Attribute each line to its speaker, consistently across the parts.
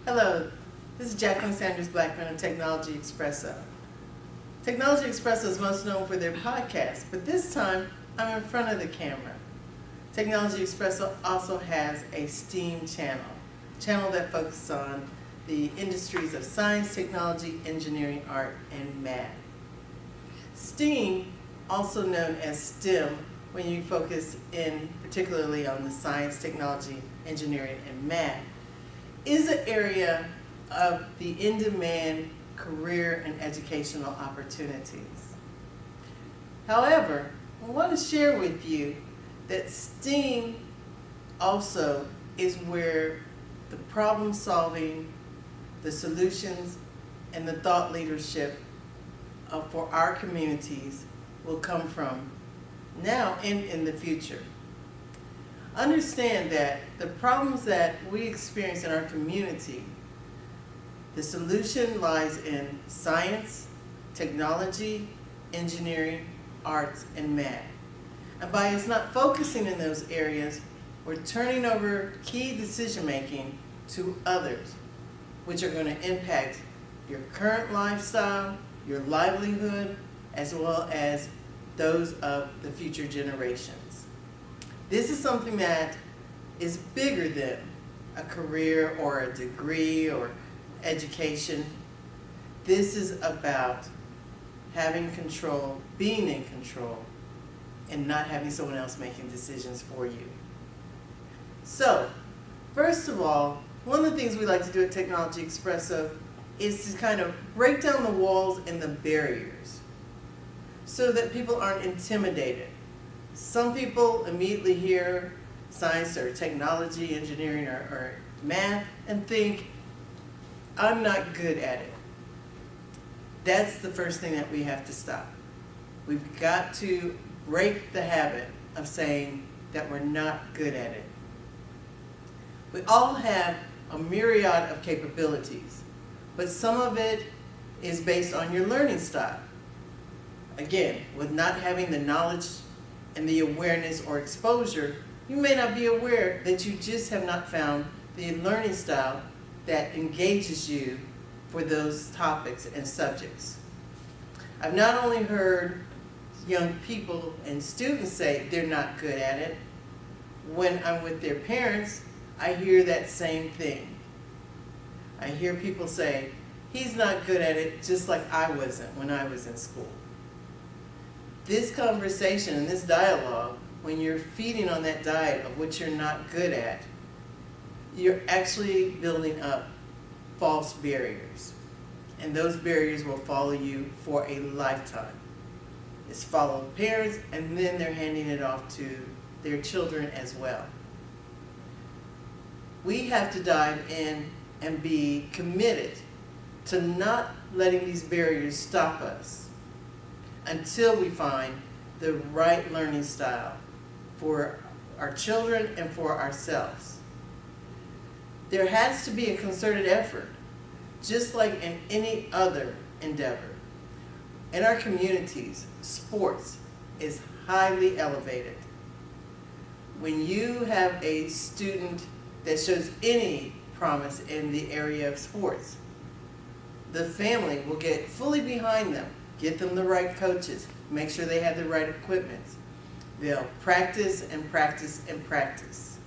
Speaker 1: Hello, this is Jacquline Sanders-Blackmon of Technology Expresso. Technology Expresso is most known for their podcast, but this time I'm in front of the camera. Technology Expresso also has a STEAM channel that focuses on the industries of science, technology, engineering, art, and math. STEAM, also known as STEM, when you focus in particularly on the science, technology, engineering, and math, is an area of the in-demand career and educational opportunities. However, I want to share with you that STEAM also is where the problem solving, the solutions, and the thought leadership for our communities will come from now and in the future. Understand that the problems that we experience in our community, the solution lies in science, technology, engineering, arts, and math. And by us not focusing in those areas, we're turning over key decision making to others, which are going to impact your current lifestyle, your livelihood, as well as those of the future generations. This is something that is bigger than a career or a degree or education. This is about having control, being in control, and not having someone else making decisions for you. So, first of all, one of the things we like to do at Technology Expresso is to kind of break down the walls and the barriers so that people aren't intimidated. Some people immediately hear science or technology, engineering, or math and think, I'm not good at it. That's the first thing that we have to stop. We've got to break the habit of saying that we're not good at it. We all have a myriad of capabilities, but some of it is based on your learning style. Again, with not having the knowledge and the awareness or exposure, you may not be aware that you just have not found the learning style that engages you for those topics and subjects. I've not only heard young people and students say they're not good at it, when I'm with their parents, I hear that same thing. I hear people say, he's not good at it just like I wasn't when I was in school. This conversation and this dialogue, when you're feeding on that diet of what you're not good at, you're actually building up false barriers. And those barriers will follow you for a lifetime. It's followed parents, and then they're handing it off to their children as well. We have to dive in and be committed to not letting these barriers stop us until we find the right learning style for our children and for ourselves. There has to be a concerted effort, just like in any other endeavor. In our communities, sports is highly elevated. When you have a student that shows any promise in the area of sports, the family will get fully behind them, get them the right coaches, make sure they have the right equipment. They'll practice and practice and practice.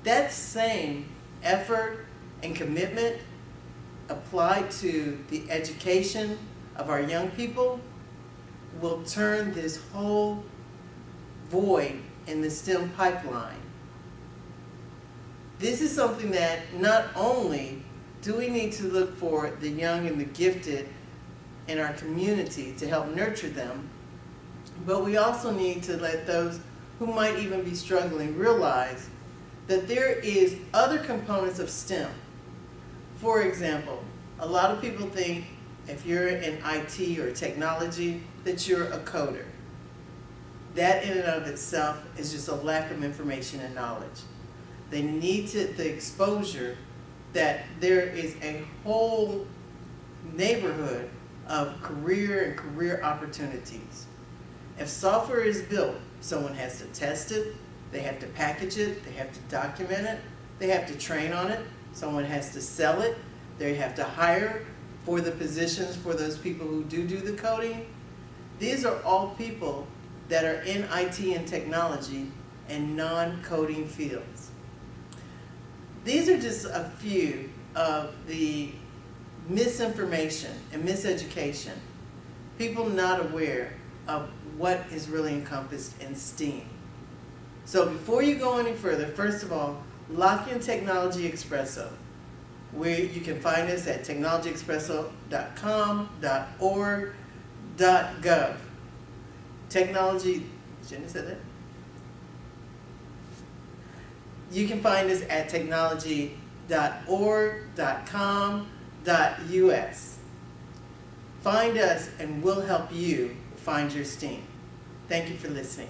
Speaker 1: That same effort and commitment applied to the education of our young people will turn this whole void in the STEM pipeline. This is something that not only do we need to look for the young and the gifted in our community to help nurture them, but we also need to let those who might even be struggling realize that there is other components of STEM. For example, a lot of people think if you're in IT or technology that you're a coder. That in and of itself is just a lack of information and knowledge. They need the exposure that there is a whole neighborhood of career opportunities. If software is built, someone has to test it, they have to package it, they have to document it, they have to train on it, Someone has to sell it. They have to hire for the positions for those people who do the coding. These are all people that are in IT and technology and non-coding fields. These are just a few of the misinformation and miseducation. People not aware of what is really encompassed in STEAM. So before you go any further, first of all, lock in Technology Expresso, where you can find us at technologyexpresso.com.org.gov. Technology, Jenny said that? You can find us at technology.org.com.us. Find us and we'll help you find your STEAM. Thank you for listening.